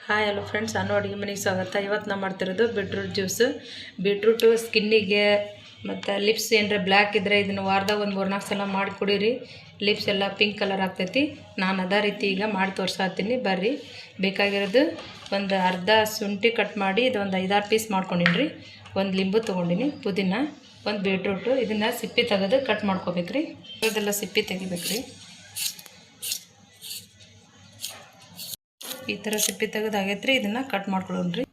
Hi hello friends, ನಾನು ಅಡುಗೆ ಮನೆಗೆ ಸ್ವಾಗತ. ಇವತ್ತು ನಾನು ಮಾಡ್ತಿರೋದು ಬೀಟ್ರೂಟ್ ಜ್ಯೂಸು. ಬೀಟ್ರೂಟು ಸ್ಕಿನ್ನಿಗೆ ಮತ್ತು ಲಿಪ್ಸ್ ಏನರ ಬ್ಲ್ಯಾಕ್ ಇದ್ದರೆ ಇದನ್ನು ವಾರದಾಗ ಒಂದು 3-4 ಸಲ ಮಾಡಿ ಕುಡೀರಿ. ಲಿಪ್ಸ್ ಎಲ್ಲ ಪಿಂಕ್ ಕಲರ್ ಆಗ್ತೈತಿ. ನಾನು ಅದೇ ರೀತಿ ಈಗ ಮಾಡಿ ತೋರಿಸಾತೀನಿ ಬರ್ರಿ. ಬೇಕಾಗಿರೋದು ಒಂದು ಅರ್ಧ ಶುಂಠಿ ಕಟ್ ಮಾಡಿ ಇದು ಒಂದು 5-6 ಪೀಸ್ ಮಾಡ್ಕೊಂಡಿನಿ ರೀ. ಒಂದು ಲಿಂಬು ತೊಗೊಂಡಿನಿ, ಪುದೀನ, ಒಂದು ಬೀಟ್ರೂಟು. ಇದನ್ನು ಸಿಪ್ಪೆ ತೆಗೆದು ಕಟ್ ಮಾಡ್ಕೋಬೇಕು ರೀ. ಇದೆಲ್ಲ ಸಿಪ್ಪೆ ತೆಗಿಬೇಕು ರೀ. ಈ ಥರ ಸಿಪ್ಪೆ ತೆಗೆದು ಆಗೈತ್ರಿ. ಇದನ್ನು ಕಟ್ ಮಾಡ್ಕೊಳ್ಳೋಣ್ರಿ.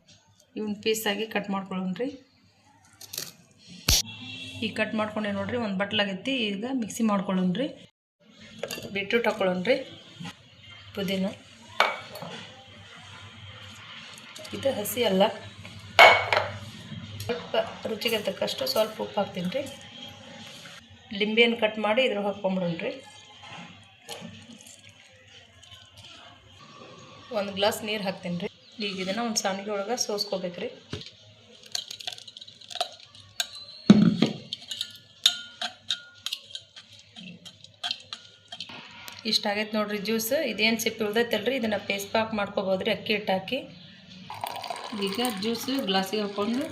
ಇವನ್ ಪೀಸಾಗಿ ಕಟ್ ಮಾಡ್ಕೊಳ್ಳೋಣ್ರಿ. ಈಗ ಕಟ್ ಮಾಡ್ಕೊಂಡೆ ನೋಡ್ರಿ, ಒಂದು ಬಟ್ಲಾಗೈತಿ. ಈಗ ಮಿಕ್ಸಿ ಮಾಡ್ಕೊಳ್ಳೋಣ್ರಿ. ಬೀಟ್ರೂಟ್ ಹಾಕ್ಕೊಳ್ಳೋಣ್ರಿ, ಪುದೀನ. ಇದು ಹಸಿ ಅಲ್ಲ, ಸ್ವಲ್ಪ ರುಚಿಗೆ ತಕ್ಕಷ್ಟು ಸ್ವಲ್ಪ ಉಪ್ಪು ಹಾಕ್ತೀನಿ ರೀ. ಲಿಂಬೆಯನ್ನು ಕಟ್ ಮಾಡಿ ಇದ್ರ ಹಾಕ್ಕೊಂಬಿಡೋಣ್ರಿ. 1 ಗ್ಲಾಸ್ ನೀರು ಹಾಕ್ತೀನಿ ರೀ. ಈಗ ಇದನ್ನು ಒಂದು ಸಾಣಿಗೆ ಒಳಗೆ ಸೋಸ್ಕೋಬೇಕು ರೀ. ಇಷ್ಟ ಆಗೈತೆ ನೋಡ್ರಿ ಜ್ಯೂಸ್. ಇದೇನು ಸಿಪ್ಪೆ ಉಳ್ದೈತಲ್ರಿ, ಇದನ್ನು ಪೇಸ್ಟ್ ಪಾಕ್ ಮಾಡ್ಕೋಬೋದು ರೀ, ಅಕ್ಕಿ ಹಿಟ್ಟು ಹಾಕಿ. ಈಗ ಜ್ಯೂಸು ಗ್ಲಾಸಿಗೆ ಹಾಕ್ಕೊಂಡು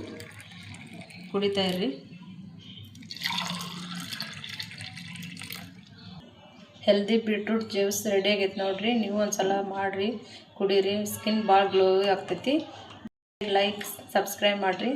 ಕುಡಿತಾ ಇರ್ರಿ. ಹೆಲ್ದಿ ಬೀಟ್ರೂಟ್ ಜ್ಯೂಸ್ ರೆಡಿ ಆಗೈತೆ ನೋಡ್ರಿ. ನೀವು ಒಂದು ಸಲ ಮಾಡಿರಿ, ಕುಡೀರಿ. ಸ್ಕಿನ್ ಭಾಳ ಗ್ಲೋ ಆಗ್ತೈತಿ. ಲೈಕ್, ಸಬ್ಸ್ಕ್ರೈಬ್ ಮಾಡಿರಿ.